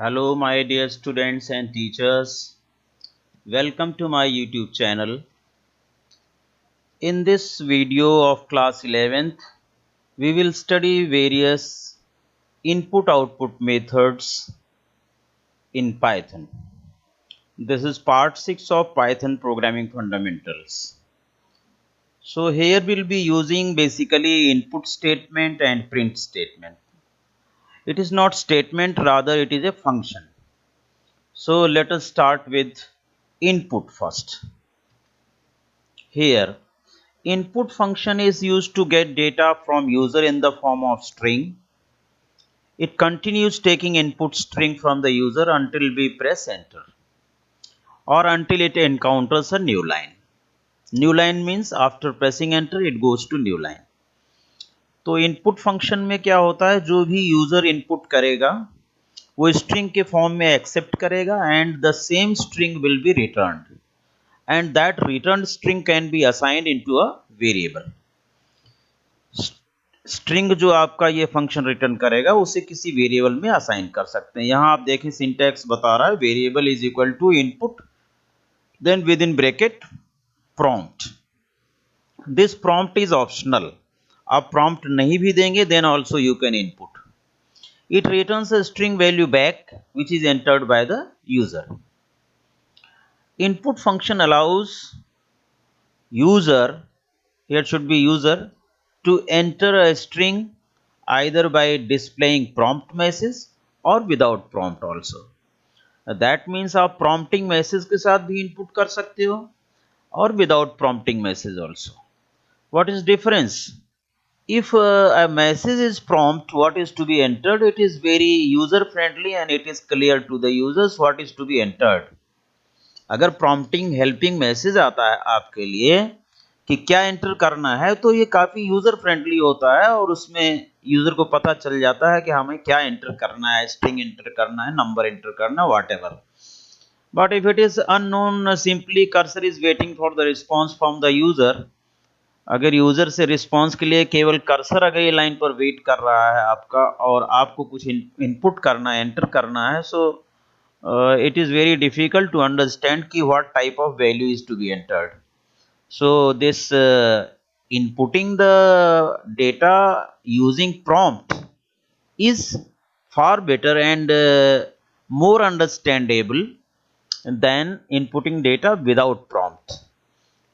Hello, my dear students and teachers. Welcome to my YouTube channel. In this video of class 11th, we will study various input-output methods in Python. This is part 6 of Python programming fundamentals. So here we'll be using basically input statement and print statement. It is not statement, rather it is a function. So let us start with input first. Here, input function is used to get data from user in the form of string. It continues taking input string from the user until we press enter or until it encounters a new line. New line means after pressing enter it goes to new line. तो input function में क्या होता है, जो भी user input करेगा वो string के फॉर्म में एक्सेप्ट करेगा and the same string will be returned and that returned string can be assigned into a variable. String जो आपका ये फंक्शन रिटर्न करेगा उसे किसी वेरिएबल में असाइन कर सकते हैं. यहां आप देखें सिंटैक्स बता रहा है variable is equal to input then within bracket prompt. This prompt is optional. आप प्रॉम्प्ट नहीं भी देंगे then also you can input. It returns a string value back which is entered by the user. Input function allows user, here should be user, to enter a string either by displaying prompt message or without prompt also. That means आप prompting message के साथ भी input कर सकते हो और without prompting message also. What is difference? If a message is prompt, what is to be entered, it is very user friendly and it is clear to the users what is to be entered. अगर prompting helping message आता है आपके लिए कि क्या enter करना है तो ये काफ़ी यूज़र फ्रेंडली होता है और उसमें यूज़र को पता चल जाता है कि हमें क्या एंटर करना है, स्ट्रिंग एंटर करना है, नंबर एंटर करना है, what ever. But if it is unknown, simply cursor is waiting for the response from the user. अगर यूज़र से रिस्पॉन्स के लिए केवल कर्सर अगर ये लाइन पर वेट कर रहा है आपका और आपको कुछ इनपुट करना है, एंटर करना है, सो it is very difficult to understand ki what type of value is to be entered. So this inputting the data using prompt is far better and more understandable than inputting data without prompt.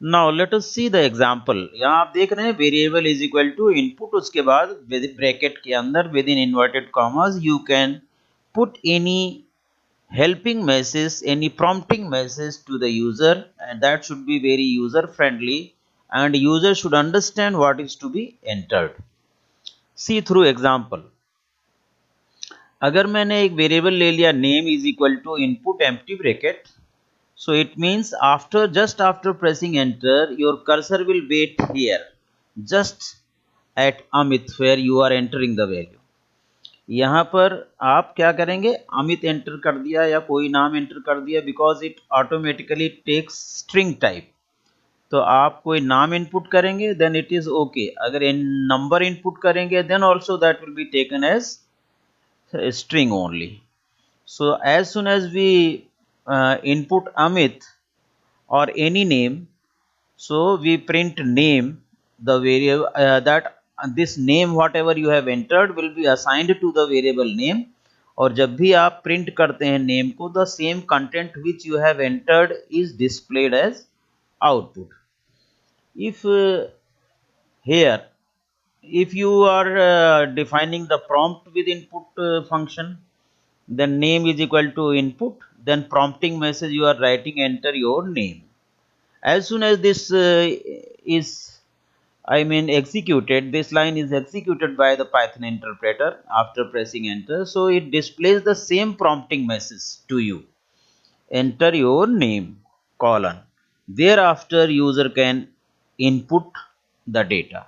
Now let us see the example. यहाँ आप देख रहे हैं variable is equal to input, उसके बाद bracket के अंदर within inverted commas you can put any helping message, any prompting message to the user, and that should be very user friendly and user should understand what is to be entered. See through example. अगर मैंने एक variable ले लिया name is equal to input empty bracket, so it means after just after pressing enter your cursor will wait here just at Amit where you are entering the value. यहाँ पर आप क्या करेंगे, अमित एंटर कर दिया या कोई नाम एंटर कर दिया because it automatically takes string type. तो आप कोई नाम इनपुट करेंगे देन इट इज ओके. अगर नंबर इनपुट करेंगे then also that will be taken as string only. So as soon as we input Amit or any name, so we print name, the variable that this name whatever you have entered will be assigned to the variable name. और जब भी आप print करते हैं name को, the same content which you have entered is displayed as output. If here if you are defining the prompt with input function, then name is equal to input, then prompting message you are writing enter your name. As soon as this is executed, this line is executed by the Python interpreter after pressing enter, so it displays the same prompting message to you, enter your name colon. Thereafter user can input the data.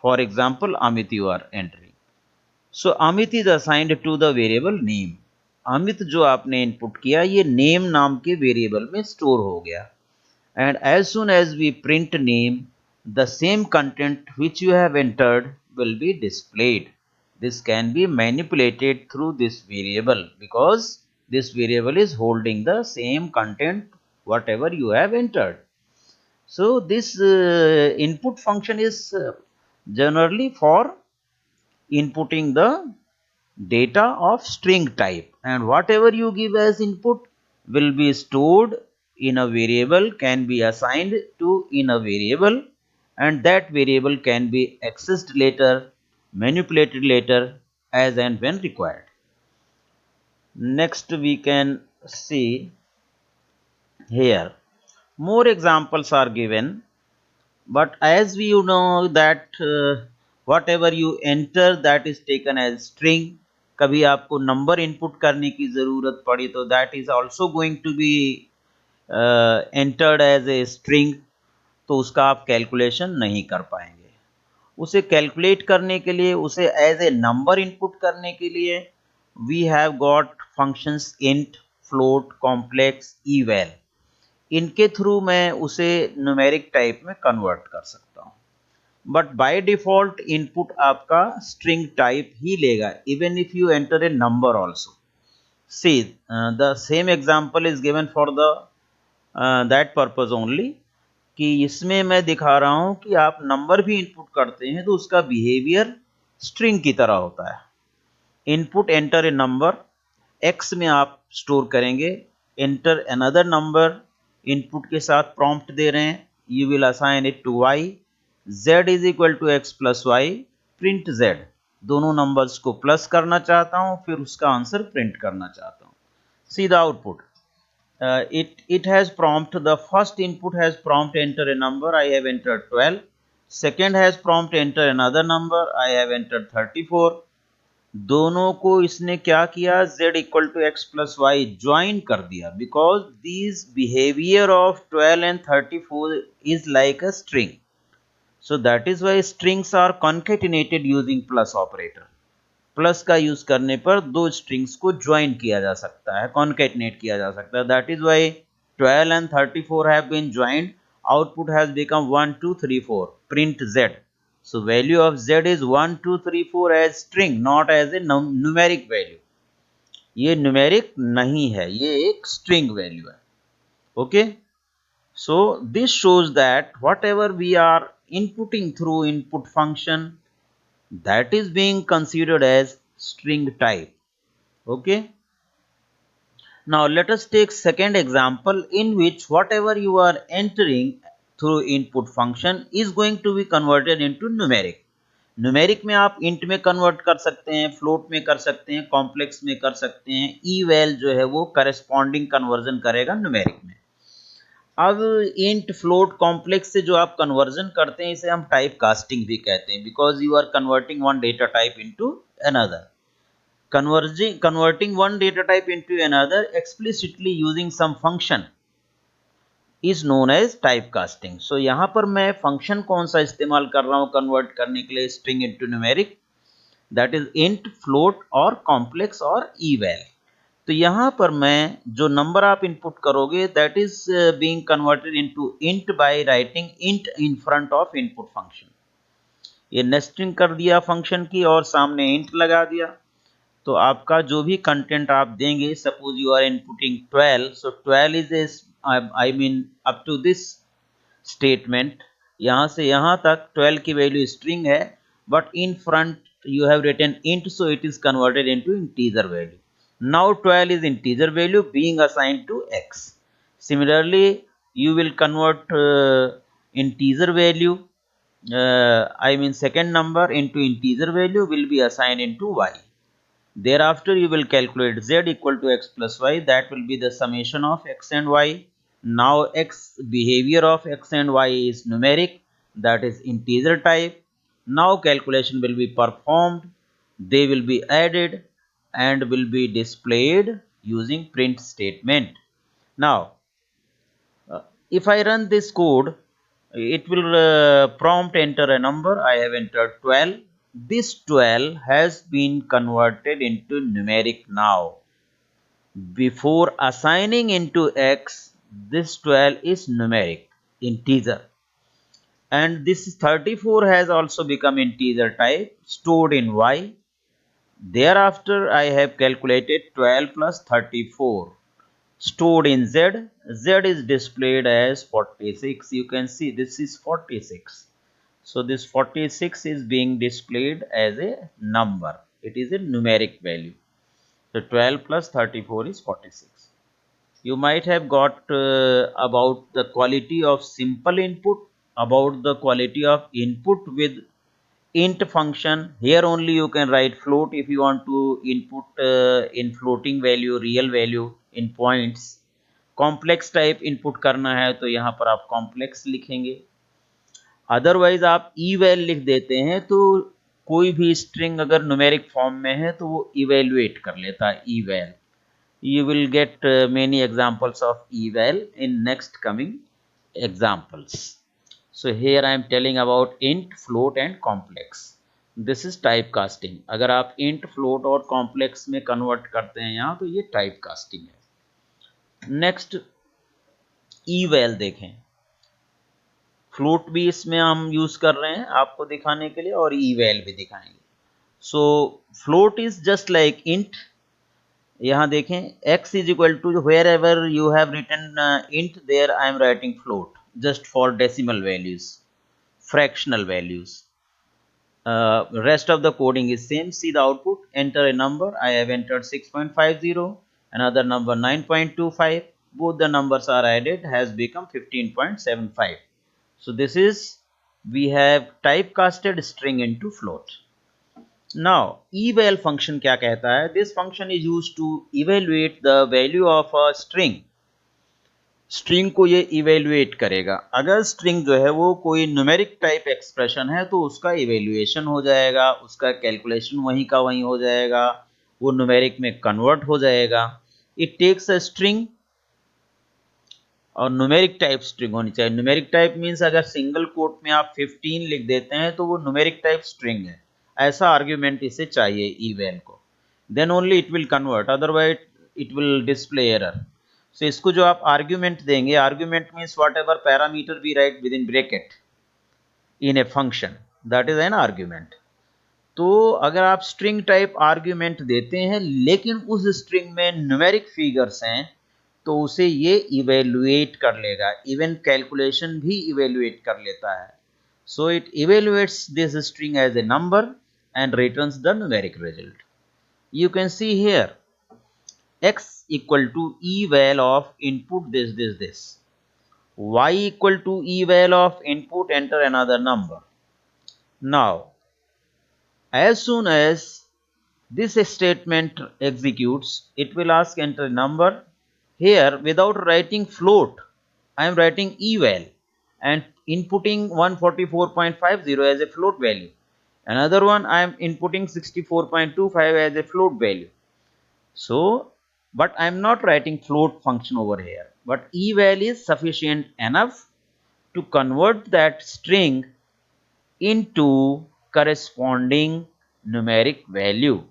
For example, Amit you are entering, so Amit is assigned to the variable name. Amit जो आपने input किया ये name नाम के variable में store हो गया. And as soon as we print name, the same content which you have entered will be displayed. This can be manipulated through this variable because this variable is holding the same content whatever you have entered. So this input function is generally for inputting the data of string type, and whatever you give as input will be stored in a variable, can be assigned to in a variable, and that variable can be accessed later, manipulated later as and when required. Next we can see here more examples are given, but as we know that whatever you enter that is taken as string. कभी आपको number input करने की ज़रूरत पड़ी तो that is also going to be entered as a string, तो उसका आप कैलकुलेशन नहीं कर पाएंगे। उसे कैलकुलेट करने के लिए, उसे एज ए नंबर इनपुट करने के लिए we have got functions int, float, complex, eval। इनके थ्रू मैं उसे न्यूमेरिक टाइप में कन्वर्ट कर सकता हूँ, बट बाय डिफॉल्ट इनपुट आपका स्ट्रिंग टाइप ही लेगा even if you enter a number also. See the same example is given for the that purpose only, कि इसमें मैं दिखा रहा हूं कि आप नंबर भी इनपुट करते हैं तो उसका बिहेवियर स्ट्रिंग की तरह होता है। Input enter a number, x में आप स्टोर करेंगे, एंटर अनदर नंबर, इनपुट के साथ प्रॉम्प्ट दे रहे हैं, you will assign it to y, z is equal to x plus y, print z। दोनों नंबर्स को प्लस करना चाहता हूं, फिर उसका आंसर प्रिंट करना चाहता हूं। See the output, it has prompt, the first input has prompt enter a number, I have entered 12, second has prompt enter another number, I have entered 34। दोनों को इसने क्या किया, z equal to x plus y join कर दिया, because these behaviour of 12 and 34 is like a string, so that is why strings are concatenated using plus operator। Plus का use करने पर दो स्ट्रिंग्स को ज्वाइन किया जा सकता है, कॉन्केटनेट किया जा सकता है। That is y 12 and 34 have been joined, output has become 1 2 3 4, print z। so value of z is 1 2 3 4 as string, not as a numeric value। ये न्यूमेरिक नहीं है, ये एक स्ट्रिंग वैल्यू है। Okay, so this shows that whatever we are inputting through input function, that is being considered as string type। okay, now let us take second example in which whatever you are entering through input function is going to be converted into numeric। Numeric में आप int में convert कर सकते हैं, float में कर सकते हैं, कॉम्प्लेक्स में कर सकते हैं, eval जो है वो करस्पॉन्डिंग कन्वर्जन करेगा न्यूमेरिक में। अब इंट, फ्लोट, कॉम्प्लेक्स से जो आप कन्वर्जन करते हैं इसे हम टाइप कास्टिंग भी कहते हैं, because you are converting one data type into another. converting one data type into another explicitly using some function is known as typecasting। so यहाँ पर मैं फंक्शन कौन सा इस्तेमाल कर रहा हूँ कन्वर्ट करने के लिए string into numeric, that is int, float और कॉम्प्लेक्स और eval। तो यहाँ पर मैं जो नंबर आप इनपुट करोगे that is being converted into int by writing int in front of input function. ये नेस्टिंग कर दिया फंक्शन की और सामने इंट लगा दिया, तो आपका जो भी कंटेंट आप देंगे, suppose you are inputting 12, so 12 is a, I mean up to this statement, यहाँ से यहाँ तक 12 की वैल्यू स्ट्रिंग है, but in front you have written int, so it is converted into integer value। now 12 is integer value being assigned to x। similarly you will convert integer value, I mean second number into integer value will be assigned into y। thereafter you will calculate z equal to x plus y, that will be the summation of x and y। now x behavior of x and y is numeric, that is integer type। now calculation will be performed, they will be added and will be displayed using print statement। now if I run this code, it will prompt enter a number, I have entered 12, this 12 has been converted into numeric now। before assigning into x, this 12 is numeric, integer, and this 34 has also become integer type stored in y, Thereafter, I have calculated 12 plus 34 stored in Z. Z is displayed as 46. You can see this is 46. So this 46 is being displayed as a number. It is a numeric value. So 12 plus 34 is 46. You might have got about the quality of simple input, about the quality of input with int function. Here only you can write float if you want to input in floating value, real value in points. Complex type input करना है तो यहाँ पर आप complex लिखेंगे, otherwise आप eval लिख देते हैं तो कोई भी स्ट्रिंग अगर न्यूमेरिक फॉर्म में है तो वो इवेल्युएट कर लेता है eval. You will get many examples of eval in next coming examples. So here I am telling about int, float and complex. This is typecasting. अगर आप int, float और complex में convert करते हैं यहाँ तो ये typecasting है. Next eval देखें. फ्लोट भी इसमें हम यूज कर रहे हैं आपको दिखाने के लिए और eval भी दिखाएंगे. So float is just like int. यहाँ देखें x is equal to wherever you have written int there I am writing float just for decimal values, fractional values. Rest of the coding is same. See the output. Enter a number. I have entered 6.50. Another number 9.25. Both the numbers are added. Has become 15.75. So this is, we have typecasted string into float. Now eval function क्या कहता है? This function is used to evaluate the value of a string. String को ये evaluate करेगा. अगर string जो है वो कोई न्यूमेरिक टाइप एक्सप्रेशन है तो उसका इवेल्युएशन हो जाएगा, उसका कैलकुलेशन वहीं का वहीं हो जाएगा, वो न्यूमेरिक में कन्वर्ट हो जाएगा. इट टेक्स अ स्ट्रिंग और न्यूमेरिक टाइप स्ट्रिंग होनी चाहिए. न्यूमेरिक टाइप मीन्स अगर सिंगल कोट में आप 15 लिख देते हैं तो वो न्यूमेरिक टाइप स्ट्रिंग है, ऐसा आर्ग्यूमेंट इसे चाहिए eval को. Then only it will convert, otherwise it will display error. So इसको जो आप आर्ग्यूमेंट देंगे, argument means whatever parameter we write within bracket in a function, that is an argument. तो अगर आप स्ट्रिंग टाइप आर्ग्यूमेंट देते हैं लेकिन उस स्ट्रिंग में न्यूमेरिक फिगर्स हैं तो उसे ये इवेल्युएट कर लेगा, इवन कैलकुलेशन भी इवेल्युएट कर लेता है. So it evaluates this string as a number and returns the numeric result. You can see here x equal to eval of input this, y equal to eval of input, enter another number. Now as soon as this statement executes, it will ask enter number. Here without writing float I am writing eval and inputting 144.50 as a float value. Another one I am inputting 64.25 as a float value. So but I am not writing float function over here, but eval is sufficient enough to convert that string into corresponding numeric value.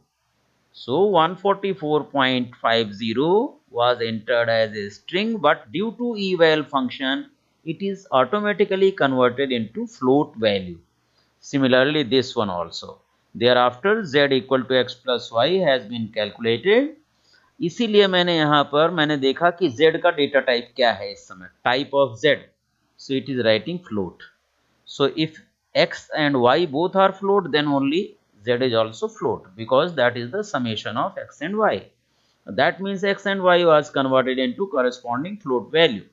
So 144.50 was entered as a string, but due to eval function it is automatically converted into float value. Similarly this one also. Thereafter z equal to x plus y has been calculated. इसीलिए मैंने यहाँ पर मैंने देखा कि z का data type क्या है इस समय, type of z. So it is writing float. So if x and y both are float, then only z is also float, because that is the summation of x and y. That means x and y was converted into corresponding float value.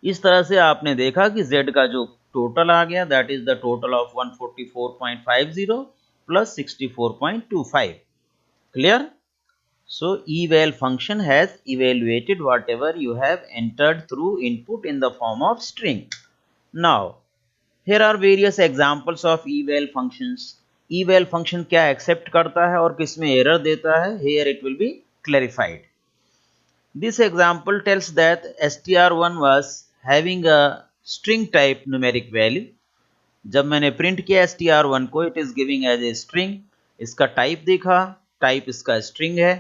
इस तरह से आपने देखा कि z का जो total आ गया, that is the total of 144.50 plus 64.25. Clear? So eval function has evaluated whatever you have entered through input in the form of string. Now here are various examples of eval functions. Eval function क्या accept करता है और किसमें error देता है, here it will be clarified. This example tells that str1 was having a string type numeric value. जब मैंने print किया str1 को, it is giving as a string. इसका टाइप देखा, टाइप इसका स्ट्रिंग है,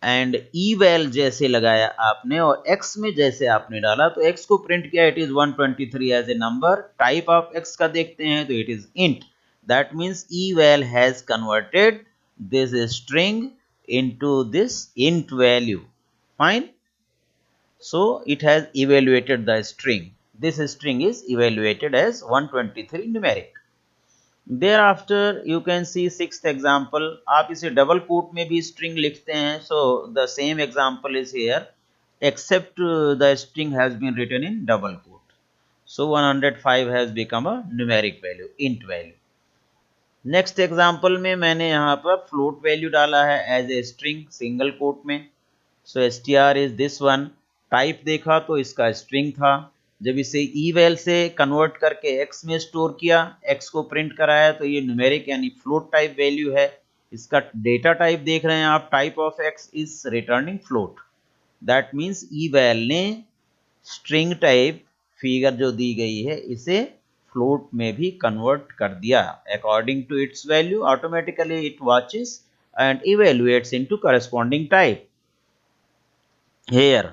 एंड eval जैसे लगाया आपने और x में जैसे आपने डाला तो x को प्रिंट किया, it is 123 as a number. Type आप x का देखते हैं तो it is int. That means eval has converted this string into this int value. Fine. So it has evaluated the string. This string is evaluated as 123 numeric. Thereafter you can see sixth example. आप इसे double coat में भी string लिखते हैं. So the same example is here, except the string has been written in double quote. So 105 has become a numeric value, int value. Next example में मैंने यहाँ पर फ्लोट वैल्यू डाला है as a string single quote में. So str is this one. Type देखा तो इसका स्ट्रिंग था. जब इसे eval से कन्वर्ट करके x में स्टोर किया, x को प्रिंट कराया, तो ये न्यूमेरिक यानी फ्लोट टाइप वैल्यू है. इसका डेटा टाइप देख रहे हैं आप, type of x is returning float. That means eval ने स्ट्रिंग टाइप फिगर जो दी गई है इसे फ्लोट में भी कन्वर्ट कर दिया. According to its value automatically it watches and evaluates into corresponding type. Here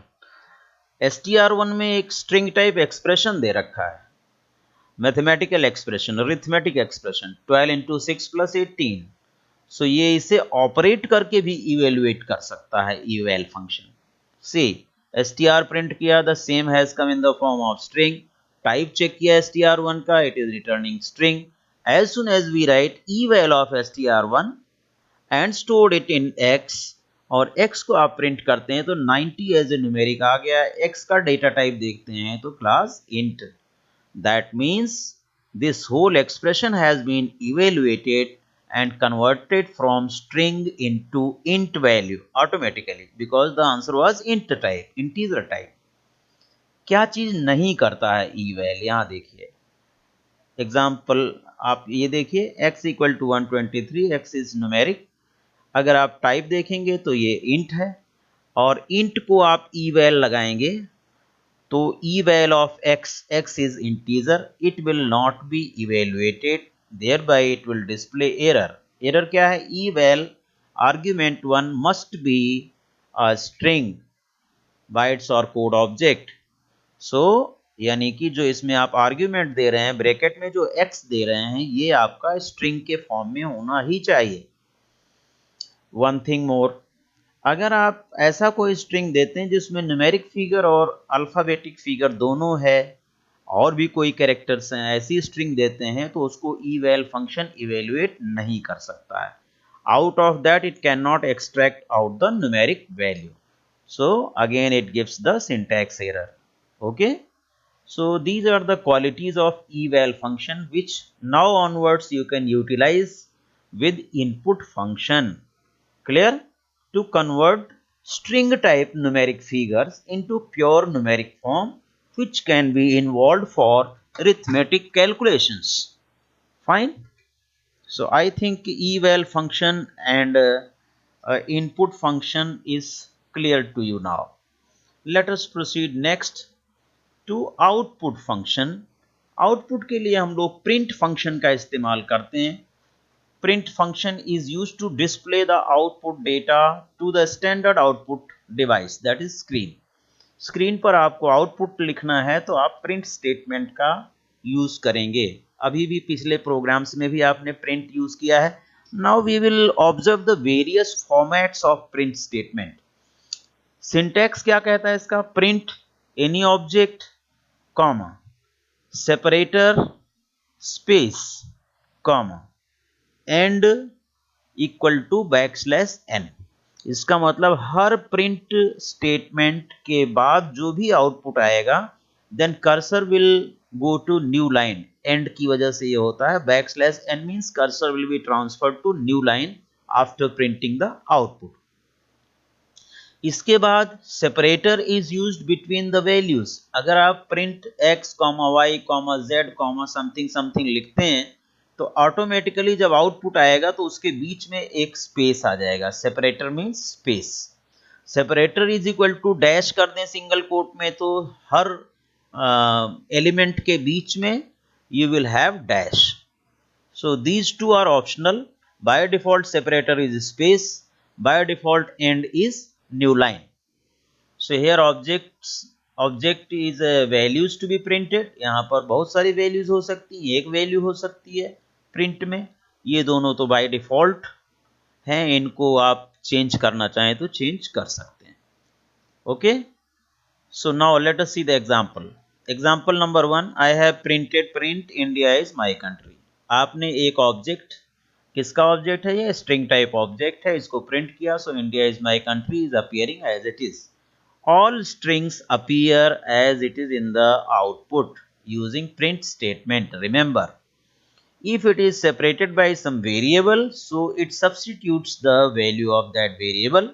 str1 में एक स्ट्रिंग टाइप एक्सप्रेशन दे रखा है, mathematical expression, arithmetic expression 12 into 6 plus 18. So ये इसे ऑपरेट करके भी इवेल्युएट कर सकता है eval function. See str print किया, the same has come in the form of string. Type check किया str1 का, it is returning string. As soon as we write eval of str1 and stored it in x, और x को आप print करते हैं तो 90 as a numeric आ गया. x का डेटा टाइप देखते हैं तो class int. That means this whole expression has been evaluated and converted from string into int value automatically because the answer was int type, integer type. क्या चीज नहीं करता है eval? यहां देखिए एग्जाम्पल, आप ये देखिए x equal to 123, x is numeric. अगर आप टाइप देखेंगे तो ये int है, और int को आप eval लगाएंगे तो eval of x is integer, it will not be evaluated, thereby it will display error. Error क्या है? eval argument 1 must be a string bytes or code object. So यानी कि जो इसमें आप आर्ग्यूमेंट दे रहे हैं, ब्रैकेट में जो x दे रहे हैं, ये आपका स्ट्रिंग के फॉर्म में होना ही चाहिए. वन थिंग मोर, अगर आप ऐसा कोई स्ट्रिंग देते हैं जिसमें न्यूमेरिक फिगर और अल्फाबेटिक फिगर दोनों है, और भी कोई कैरेक्टर्स हैं, ऐसी स्ट्रिंग देते हैं, तो उसको eval फंक्शन इवेल्युएट नहीं कर सकता है. Out of that it can not extract out the numeric value. So again it gives the syntax error. Okay, so these are the qualities of eval function which now onwards you can utilize with input function. Clear? To convert string type numeric figures into pure numeric form which can be involved for arithmetic calculations. Fine. So I think eval function and input function is clear to you now. Let us proceed next to output function. Output के लिए हम लोग print function का इस्तेमाल करते हैं. Print function is used to display the output data to the standard output device, that is screen. Screen पर आपको आउटपुट लिखना है तो आप प्रिंट स्टेटमेंट का यूज करेंगे. अभी भी पिछले प्रोग्राम्स में भी आपने प्रिंट यूज किया है. Now we will observe the various formats of print statement. Syntax क्या कहता है इसका? Print any object, comma, separator, space, comma, end equal to \n. इसका मतलब हर प्रिंट स्टेटमेंट के बाद जो भी आउटपुट आएगा, then cursor will go to new line. End की वजह से ये होता है. \n means cursor will be transferred to new line after printing the output. इसके बाद separator is used between the values. अगर आप print x, y, z, something something लिखते हैं तो ऑटोमेटिकली जब आउटपुट आएगा तो उसके बीच में एक स्पेस आ जाएगा. Separator means space. Separator is equal to dash कर दें सिंगल कोट में तो हर एलिमेंट के बीच में you will have dash. So these two are optional. By default separator is space, by default end is new line. So here object is values to be printed. यहाँ पर बहुत सारी values हो सकती हैं, एक वैल्यू हो सकती है प्रिंट में. ये दोनों तो बाय डिफॉल्ट हैं, इनको आप चेंज करना चाहें तो चेंज कर सकते हैं। Okay, so now let us see the example. Example number 1, I have printed print India is my country. आपने एक ऑब्जेक्ट, किसका ऑब्जेक्ट है ये, स्ट्रिंग टाइप ऑब्जेक्ट है, इसको प्रिंट किया, so India is my country is appearing as it is. All strings appear as it is in the output using print statement. Remember, if it is separated by some variable, so it substitutes the value of that variable.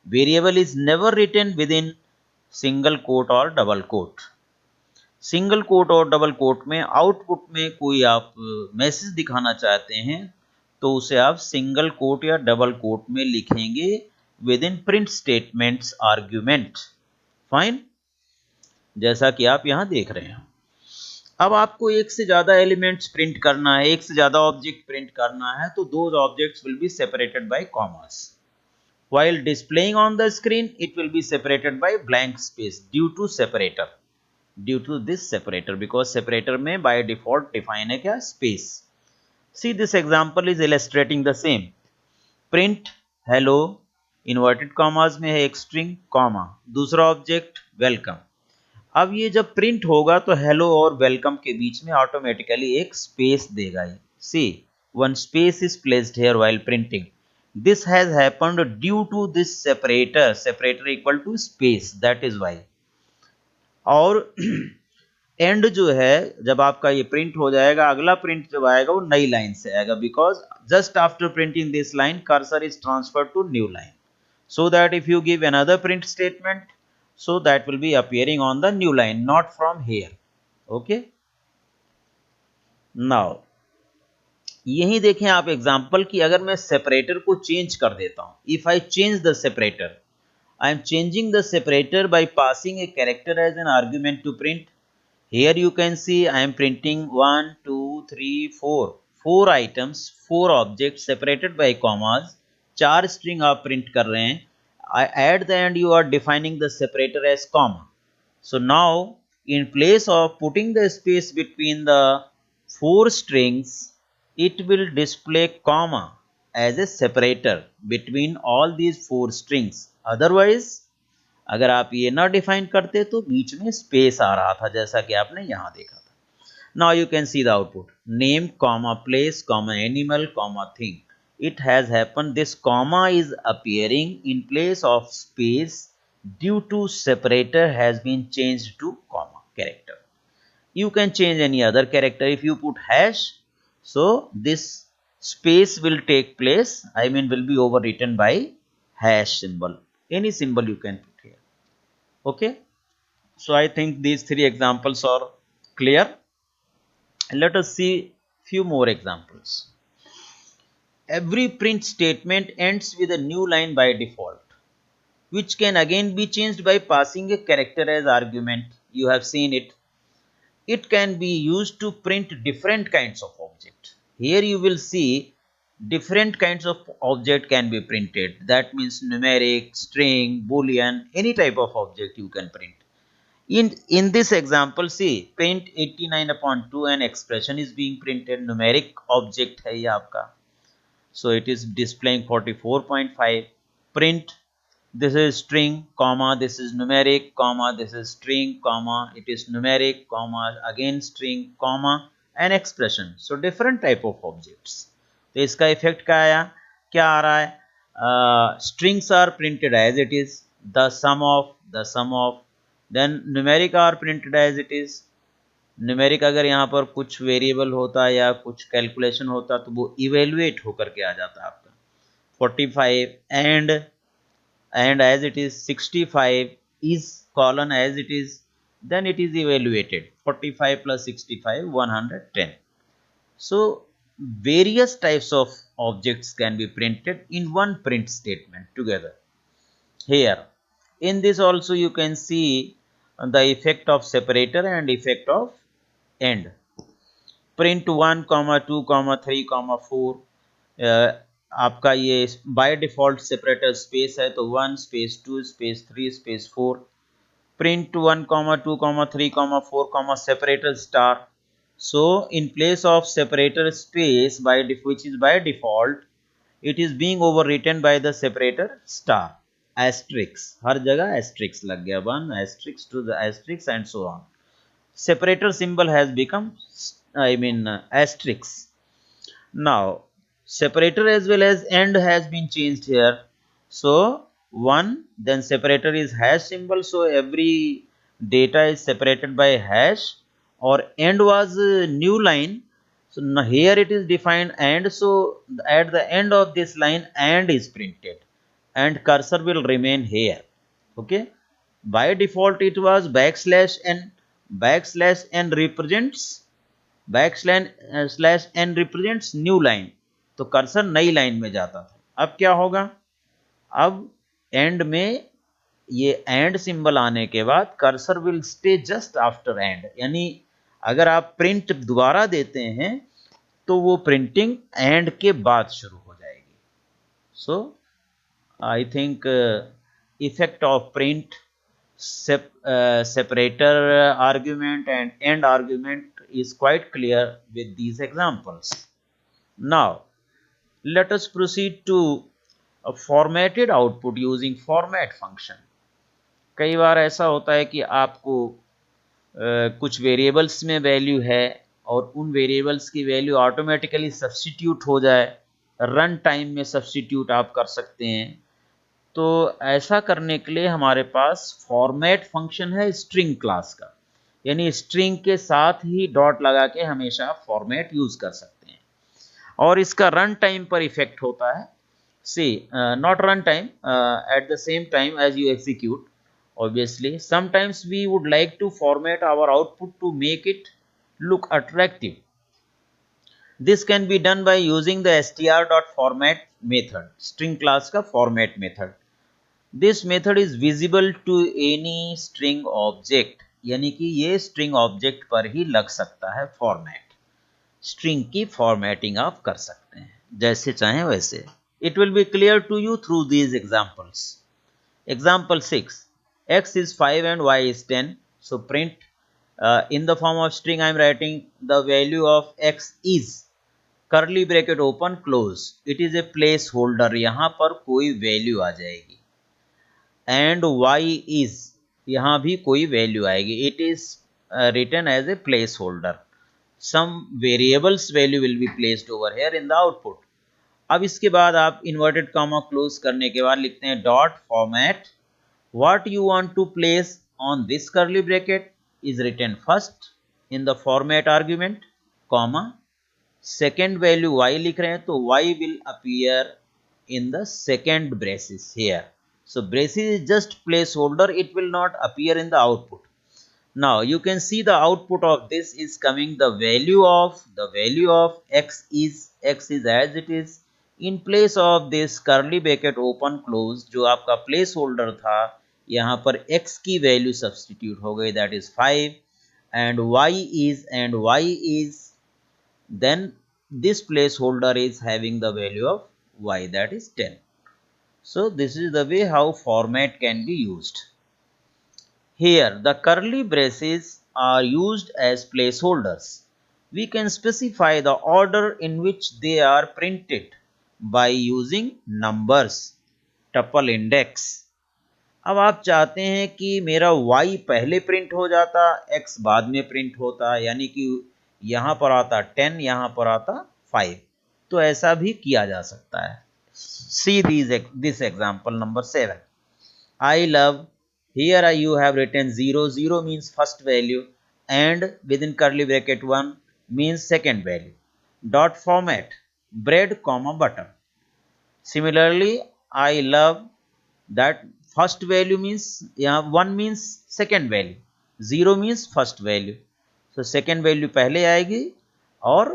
Variable is never written within single quote or double quote. Single quote और double coat में output में कोई आप message दिखाना चाहते हैं तो उसे आप सिंगल कोट या डबल कोट में लिखेंगे with in print statements argument. Fine, जैसा कि आप यहां देख रहे हैं। अब आपको एक से ज्यादा एलिमेंट्स प्रिंट करना है, एक से ज्यादा ऑब्जेक्ट प्रिंट करना है, तो those objects will be separated by commas. while displaying on the screen it will be separated by blank space due to separator, due to this separator, because separator में by default define है क्या, space। see, this example is illustrating the same। print hello, inverted commas में है एक string, comma, दूसरा object welcome. अब ये जब प्रिंट होगा तो हेलो और वेलकम के बीच में ऑटोमेटिकली एक स्पेस देगा ये। See, one space is placed here while printing. This has happened due to this separator, separator equal to space, that is why. और एंड जो है, जब आपका ये प्रिंट हो जाएगा, अगला प्रिंट जब आएगा वो नई लाइन से आएगा, because just after printing this line cursor is transfer to new line, so that if you give another print statement, so that will be appearing on the new line, not from here। okay, now यही देखें आप example कि अगर मैं separator को change कर देता हूं, if I change the separator, I am changing the separator by passing a character as an argument to print. here you can see I am printing 1 2 3 4 4 items, 4 objects separated by commas, 4 string आप print कर रहे हैं। At the end you are defining the separator as comma, so now in place of putting the space between the 4 strings, it will display comma as a separator between all these 4 strings। otherwise अगर आप ये ना define करते तो बीच में space आ रहा था, जैसा कि आपने यहां देखा था। Now you can see the output, name comma place comma animal comma thing. it has happened this comma is appearing in place of space due to separator has been changed to comma character। you can change any other character if you put hash, so this space will take place, I mean will be overwritten by hash symbol, any symbol you can put here। okay, so I think these 3 examples are clear। let us see few more examples। every print statement ends with a new line by default, which can again be changed by passing a character as argument। you have seen it, it can be used to print different kinds of object। here you will see different kinds of object can be printed, that means numeric, string, boolean, any type of object you can print। in this example, see, print 89/2 an expression is being printed, numeric object है ये आपका, so it is displaying 44.5। print, this is string comma, this is numeric comma, this is string comma, it is numeric comma, again string comma, an expression, so different type of objects। तो इसका effect क्या आ रहा है, strings are printed as it is, the sum of, then numeric are printed as it is। Numeric अगर यहाँ पर कुछ variable होता या कुछ कैलकुलेशन होता तो वो इवेलुएट होकर के आ जाता आपका 45, and as it is 65 is colon as it is, then it is evaluated 45 plus 65 110। so various types of objects can be printed in one print statement together। here in this also you can see the effect of separator and effect of end। print 1 2 3 4, आपका ये bye default separator space है तो 1 space 2 space 3 space 4। print 1 2 3 4 separator star, so in place of separator space by which is by default, it is being overwritten by the separator star, asterisk, हर जगह asterisk लग गया, 1 asterisk to the asterisk and so on. Separator symbol has become asterisk. Now separator as well as end has been changed here. So 1, then separator is hash symbol, so every data is separated by hash, or end was a new line. So now here it is defined and, so at the end of this line and is printed and cursor will remain here. Okay. By default it was backslash n. Backslash n represents slash n represents new line, तो cursor नई line में जाता था. अब क्या होगा, अब and में ये एंड सिंबल आने के बाद cursor will stay just after and, यानी अगर आप प्रिंट दोबारा देते हैं तो वो प्रिंटिंग एंड के बाद शुरू हो जाएगी. So I think effect of print, separator argument and end argument is quite clear with these examples. Now let us proceed to a formatted output using format function. कई बार ऐसा होता है कि आपको कुछ वेरिएबल्स में वैल्यू है और उन वेरिएबल्स की वैल्यू ऑटोमेटिकली सब्स्टिट्यूट हो जाए, रन टाइम में सब्स्टिट्यूट आप कर सकते हैं. तो ऐसा करने के लिए हमारे पास फॉर्मेट फंक्शन है स्ट्रिंग क्लास का, यानी स्ट्रिंग के साथ ही डॉट लगा के हमेशा फॉर्मेट यूज कर सकते हैं और इसका रन टाइम पर इफेक्ट होता है. See not run time, at the same time as you execute, obviously sometimes we would like to format our output to make it look attractive. This can be done by using the str.format method, string class का format method. This method is visible to any string object, यानी कि ये string object पर ही लग सकता है format. String की formatting आप कर सकते हैं जैसे चाहें वैसे. It will be clear to you through these examples. Example 6. X is 5 and Y is 10. So print in the form of string I am writing the value of X is curly bracket open close. It is a placeholder, यहाँ पर कोई value आ जाएगी. And Y is, यहाँ भी कोई value आएगी. It is written as a placeholder. Some variables value will be placed over here in the output. अब इसके बाद आप inverted comma close करने के बाद लिखते हैं dot format. What you want to place on this curly bracket is written first in the format argument, comma, second value y लिख रहे हैं तो y will appear in the second braces here. So braces is just placeholder, it will not appear in the output. Now you can see the output of this is coming the value of x is as it is. In place of this curly bracket open close जो आपका placeholder था, यहाँ पर x की value substitute हो गई, that is 5, and y is then this placeholder is having the value of y, that is 10. So this is the way how format can be used. Here the curly braces are used as placeholders. We can specify the order in which they are printed by using numbers, tuple index. अब आप चाहते हैं कि मेरा y पहले print हो जाता, x बाद में प्रिंट होता, यानी कि यहाँ पर आता 10, यहाँ पर आता 5, तो ऐसा भी किया जा सकता है. See this example number 7. I love, here you have written 0, 0 means first value, and within curly bracket 1 means second value. Dot format, bread comma butter. Similarly, I love, that first value means, यहाँ 1 means second value, 0 means first value. So second value पहले आएगी और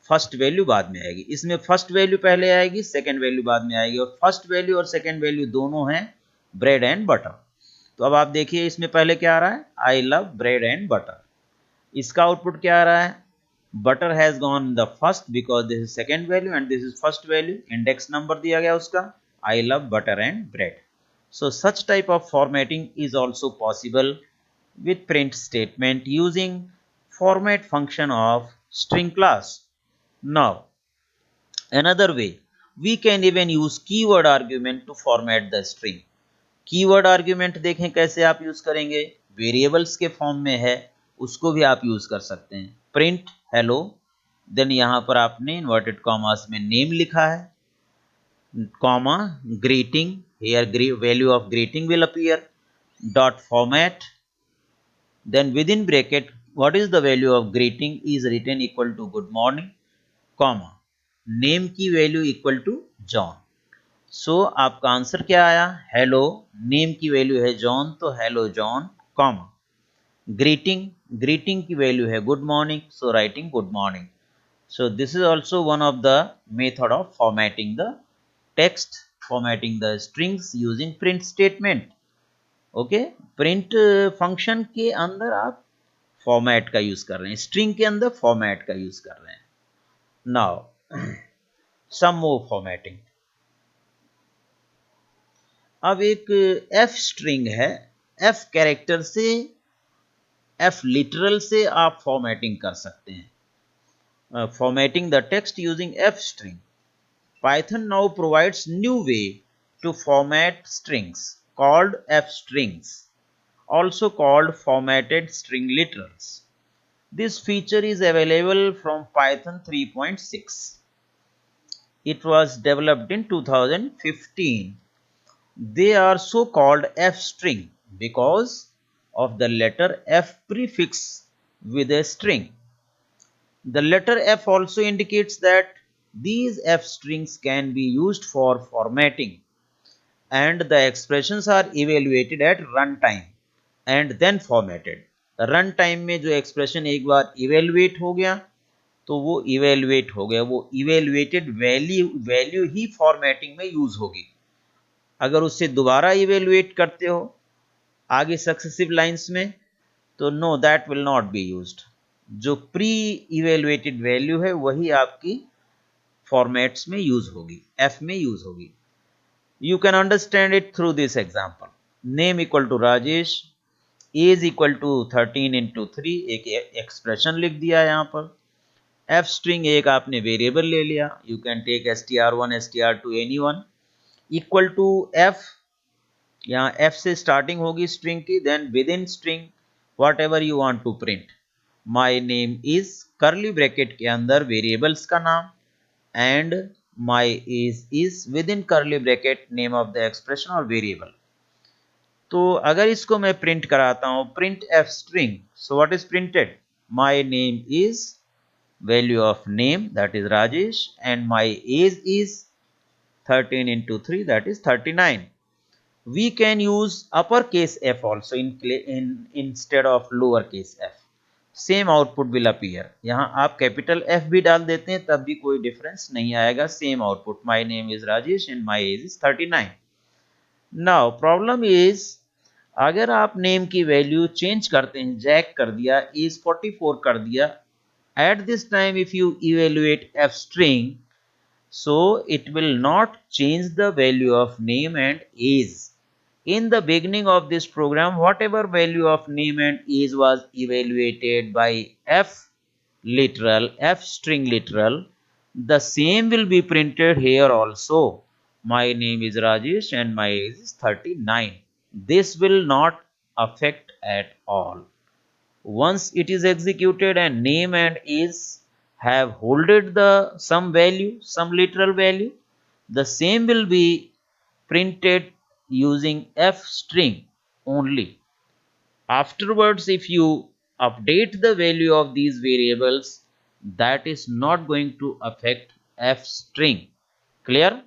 first value बाद में आएगी. इसमें first value पहले आएगी, सेकंड वैल्यू बाद में आएगी, और फर्स्ट वैल्यू और सेकंड वैल्यू दोनों हैं ब्रेड एंड बटर. तो अब आप देखिए इसमें पहले क्या आ रहा है, I love bread and butter. इसका आउटपुट क्या आ रहा है, butter has gone the first because this is second value and this is first value, index number दिया गया उसका, I love butter and bread. So such type of formatting is also possible with print statement using format function of string class. Now another way, We can even use keyword argument to format the string. Keyword argument देखें कैसे आप use करेंगे, variables के form में है, उसको भी आप यूज कर सकते हैं. प्रिंट हेलो, देन यहां पर आपने इन्वर्टेड कॉमास में नेम लिखा है, comma greeting, here value of greeting will appear, dot format, then within bracket what is the value of greeting is written equal to good morning, comma name की value equal to John. सो आपका answer क्या आया, hello, name की value है John तो hello John, comma greeting, greeting की value है good morning so writing good morning. So this is also one of the method of formatting the text, formatting the strings using print statement. Okay, print function के अंदर आप format का use कर रहे हैं, string के अंदर फॉर्मेट का यूज कर रहे हैं. नाउ सम मोर फॉर्मेटिंग. अब एक एफ स्ट्रिंग है, एफ कैरेक्टर से, एफ लिटरल से आप फॉर्मेटिंग कर सकते हैं. Formatting the text using f string. Python now provides new way to format strings called f strings, also called formatted string literals. This feature is available from Python 3.6. It was developed in 2015. They are so called f string because of the letter f prefix with a string. The letter f also indicates that these f strings can be used for formatting and the expressions are evaluated at runtime and then formatted. Runtime में जो expression एक बार evaluate हो गया तो वो evaluate हो गया, वो evaluated value ही formatting में use होगी. अगर उससे दोबारा evaluate करते हो आगे successive lines में तो no, that will not be used. जो प्री इवेल्युएटेड वैल्यू है वही आपकी फॉर्मेट्स में यूज होगी, एफ में यूज होगी. You can understand it through this example. Name equal to Rajesh, age equal to 13 into 3, एक एक्सप्रेशन लिख दिया यहाँ पर. एफ स्ट्रिंग एक आपने वेरिएबल ले लिया, you can take str1 str2 anyone, equal to f, यहाँ एफ से स्टार्टिंग होगी स्ट्रिंग की, then within string whatever you want to print. My name is, curly bracket के अंदर वेरिएबल्स का नाम, and my age is within curly bracket name of the expression और variable. तो अगर इसको मैं प्रिंट कराता हूं, print f string, so what is printed, my name is value of name that is Rajesh and my age is 13 into 3 that is 39. We can use uppercase f also instead of lowercase f. Same output will appear. यहाँ आप capital F भी डाल देते हैं तब भी कोई difference नहीं आएगा, same output. My name is Rajesh and my age is 39. Now problem is, अगर आप नेम की वैल्यू चेंज करते हैं, जैक कर दिया, एज 44 कर दिया, at this time if you evaluate F string, so it will not change the value of name and age. In the beginning of this program, whatever value of name and age was evaluated by f literal, f string literal, the same will be printed here also. My name is Rajesh and my age is 39. This will not affect at all. Once it is executed and name and age have holded the some value, some literal value, the same will be printed using f string only. Afterwards, if you update the value of these variables, that is not going to affect f string. Clear?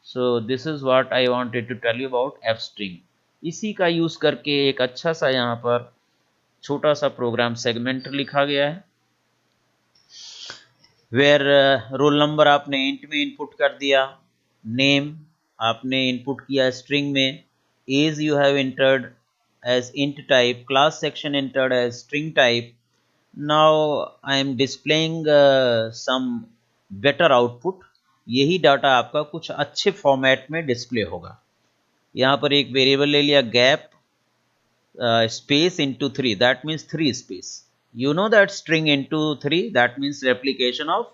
So this is what I wanted to tell you about f string. इसी का use करके एक अच्छा सा यहाँ पर छोटा सा प्रोग्राम सेगमेंट लिखा गया है, वेयर रोल नंबर आपने इंट में इनपुट कर दिया, नेम आपने इनपुट किया स्ट्रिंग में, as you have entered as int type, class section entered as string type. Now I am displaying some better output. यही डाटा आपका कुछ अच्छे फॉर्मेट में डिस्प्ले होगा. यहाँ पर एक वेरिएबल ले लिया gap space into 3, that means 3 space. You know that string into 3, that means replication of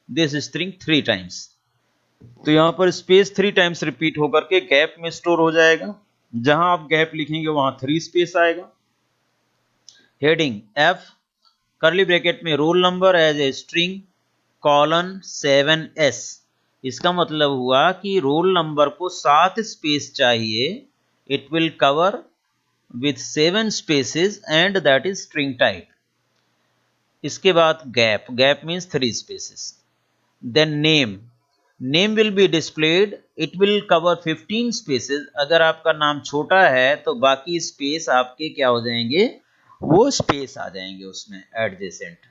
this string 3 times. तो यहाँ पर स्पेस 3 टाइम्स रिपीट होकर के गैप में स्टोर हो जाएगा। जहां आप गैप लिखेंगे वहां 3 स्पेस आएगा। हेडिंग एफ कर्ली ब्रैकेट में roll number as a string colon 7s। इसका मतलब हुआ कि रोल नंबर को 7 स्पेस चाहिए। It will cover with 7 spaces and that is string type. इसके बाद gap, gap means 3 spaces. Then name will be displayed, it will cover 15 spaces. अगर आपका नाम छोटा है तो बाकी स्पेस आपके क्या हो जाएंगे, वो स्पेस आ जाएंगे उसमें adjacent.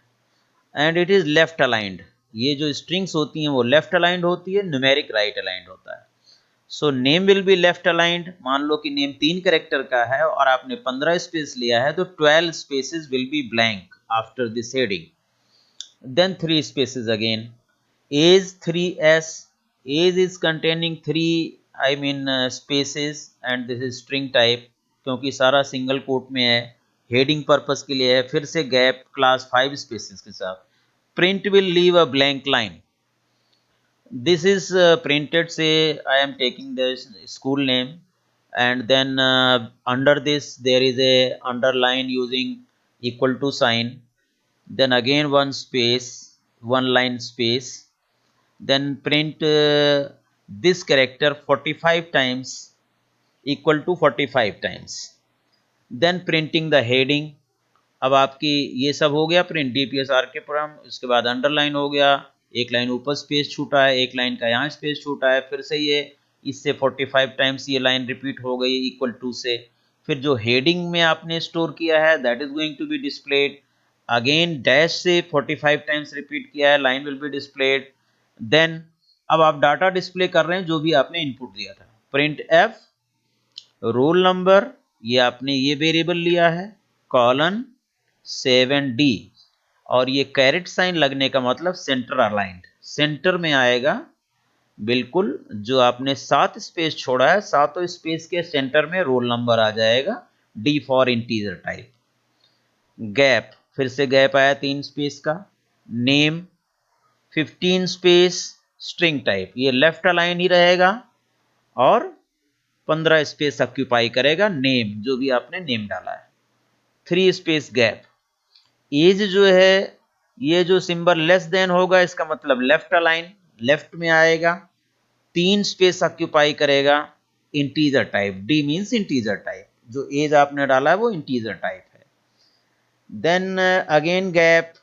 And it is left aligned. ये जो strings होती हैं वो left aligned होती है, numeric right aligned होता है। So name will be left aligned. मान लो कि नेम 3 कैरेक्टर का है और आपने 15 स्पेस लिया है तो 12 spaces will be blank after this heading. Then 3 spaces again. As 3s, age is containing 3 I mean spaces and this is string type क्योंकि सारा सिंगल कोट में है, हेडिंग पर्पस के लिए है। फिर से गैप क्लास 5 स्पेसेस के साथ। Print will leave a blank line. This is printed, say I am taking the school name, and then under this there is a underline using equal to sign, then again one space, one line space, then print this character 45 times equal to 45 times, then printing the heading। अब आपकी ये सब हो गया print डीपीएसआर के programme. उसके बाद underline हो गया, एक लाइन ऊपर स्पेस छूटा है, एक लाइन का यहाँ स्पेस छूटा है, फिर से ये इससे 45 टाइम्स ये लाइन रिपीट हो गई इक्वल टू से। फिर जो हेडिंग में आपने स्टोर किया है that is going to be displayed. Again dash से 45 टाइम्स रिपीट किया है, line will be displayed. Then अब आप डाटा डिस्प्ले कर रहे हैं जो भी आपने इनपुट दिया था। प्रिंट एफ रोल नंबर, ये आपने ये वेरिएबल लिया है, कॉलन 7d, और ये कैरेट साइन लगने का मतलब सेंटर अलाइंड, सेंटर में आएगा बिल्कुल। जो आपने 7 स्पेस छोड़ा है, सातों स्पेस के सेंटर में रोल नंबर आ जाएगा, D for integer type. Gap, फिर से गैप आया 3 स्पेस का। नेम 15 स्पेस स्ट्रिंग टाइप, ये लेफ्ट अलाइन ही रहेगा और 15 स्पेस ऑक्यूपाई करेगा नेम, जो भी आपने नेम डाला है। 3 स्पेस गैप। एज जो है ये जो सिंबल लेस देन होगा इसका मतलब लेफ्ट अलाइन, लेफ्ट में आएगा, 3 स्पेस ऑक्यूपाई करेगा, integer type, d means integer type, जो एज आपने डाला है वो इंटीजर टाइप है। Then again gap,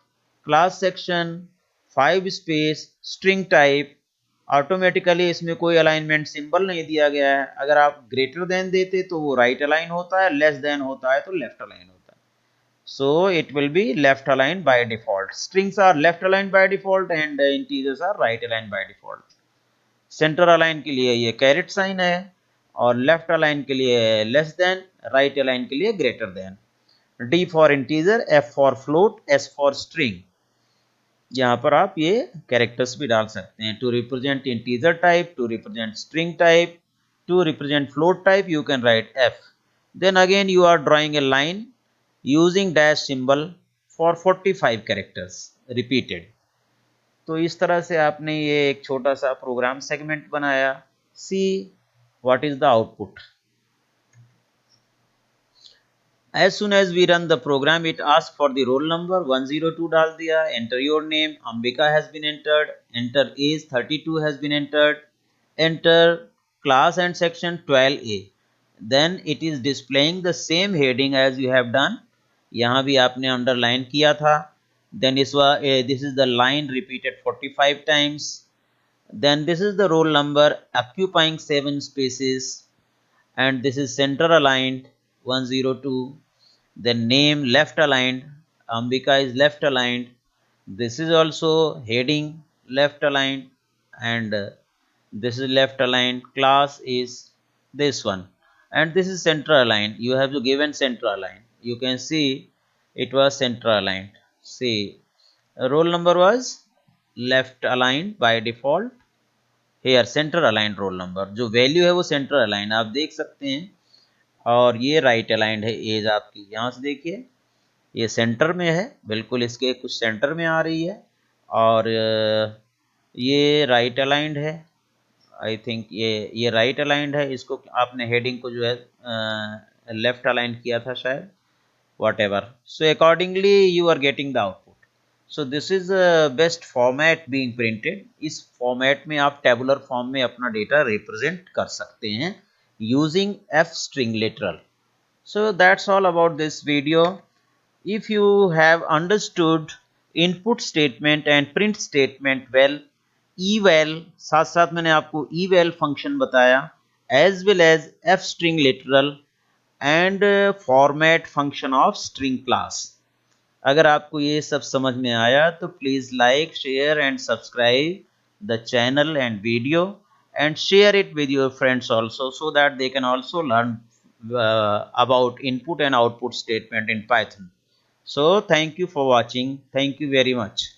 class section 5 space string type. Automatically इसमें कोई अलाइनमेंट सिंबल नहीं दिया गया है। अगर आप ग्रेटर देन देते तो वो राइट अलाइन होता है, लेस देन होता है तो लेफ्ट अलाइन होता है। So it will be left aligned by default. Strings are left aligned by default and integers are right aligned by default. Center align के लिए ये कैरेट साइन है और लेफ्ट अलाइन के लिए लेस देन, राइट अलाइन के लिए greater than. D for integer, F for float, S for string. यहाँ पर आप ये कैरेक्टर्स भी डाल सकते हैं। To represent integer type, to represent string type, to represent float type, you can write F. Then again you are drawing a line using dash symbol for 45 characters repeated। तो इस तरह से आपने ये एक छोटा सा प्रोग्राम सेगमेंट बनाया। See what is the output. As soon as we run the program it asks for the roll number 102 डाल दिया, enter your name, Ambika has been entered, enter age 32 has been entered, enter class and section 12a। then it is displaying the same heading as you have done, यहाँ भी आपने underline किया था। then this is the line repeated 45 times, then this is the roll number occupying 7 spaces and this is center aligned 102, then name left aligned, Ambika is left aligned, this is also heading left aligned and this is left aligned, class is this one and this is center aligned. You have to given center aligned, you can see it was center aligned। see roll number was left aligned by default, here center aligned roll number, जो value है वो centre align आप देख सकते हैं, और ये right aligned है एज आपकी। यहाँ से देखिए ये सेंटर में है, बिल्कुल इसके कुछ सेंटर में आ रही है, और ये राइट अलाइंड है आई थिंक ये राइट अलाइंड है, इसको आपने हेडिंग को जो है लेफ्ट अलाइन किया था शायद, whatever. So accordingly you are getting the output. So this is the best format being printed. इस format में आप tabular form में अपना data represent कर सकते हैं using f string literal. So that's all about this video. If you have understood input statement and print statement well, eval साथ साथ मैंने आपको eval function बताया, as well as f string literal and format function of string class. अगर आपको ये सब समझ में आया तो please like share and subscribe the channel and video and share it with your friends also, so that they can also learn about input and output statement in Python. So thank you for watching. Thank you very much.